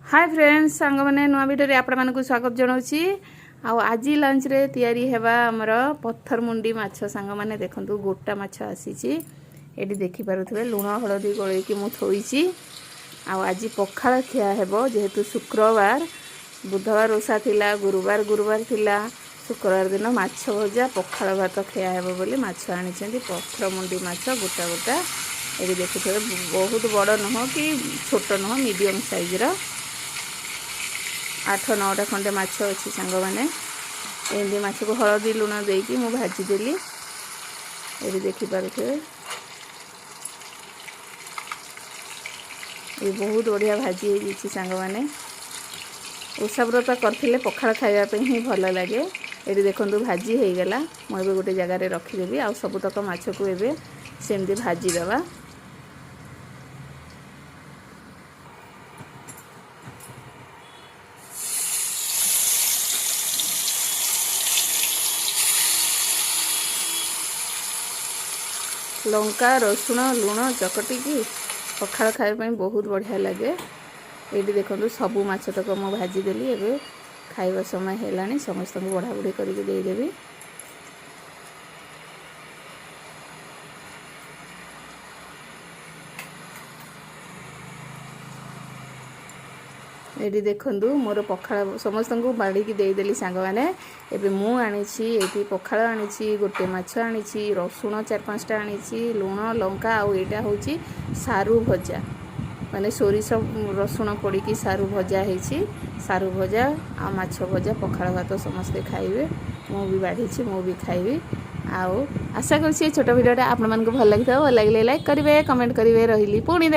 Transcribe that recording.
Hi friends सांग मैंने नुआ भिडियो आपण मानक स्वागत जनाऊँगी। आज लंच रे तैयारी हेबा हमर पत्थर मुंडी माछ सांग मैंने देखंतु गोटा माछ आसीची एडी देखि पारुथबे लुण हळदी गोळेकी मु थोईची। आज पखाळ खिया हेबो जेहेतु शुक्रवार बुधवार ओषा थिला गुरुवार थिला शुक्रवार दिन माछ भजा पखाळ भात खिया हेबो बोली माछ आनिछंती पत्थर मुंडी माछ गोटा गोटा एडी देखुथबे बहुत बड़ नुह कि छोट नुह मीडियम साइज रो 8-9टा खंडे माछ अच्छी सांग मैंने एमती माछ को हलदी लुण देकी मु भाजीदेली ये देखिपे ये बहुत बढ़िया भाजी हो सांग मैंने ओषा व्रत करथिले पखाळ खाइबा ही भल लगे। ये देखो भाजी हो गला मुझे गोटे जगार रखीदेवी आ सबुतक माछ को एबे सेमती भाजी देवा। लंका रसुण लुण चकटिकी पखाळ खाइबा बहुत बढ़िया लगे। ये देखो सबू माछ तक मुझे भाजीदेली एवं खाइबा समय है समस्त बढ़ा बढ़ी करके देदेवी। ये देखु मोर पखाळ समस्त को बाड़ी देदेली सांग मैंने एबे मु आनिछि एठी पखाळ आनिछि गोटे माछ आनिछि रसुण 4-5टा आनिछि लुण लंका आ एटा होछि सारू भजा माने सोरिष रसुण पड़िकी सारू भजा हेछि सारू भजा आ माछ भजा पखाळ भात समस्ते खाइबे मु भी बाढ़ी मु भी खाइबी। आशा करछि छोट वीडियोटा आपण मानक भल लागिथाव भल लागिले लाइक करिवे कमेंट करिवे रहिली पुणी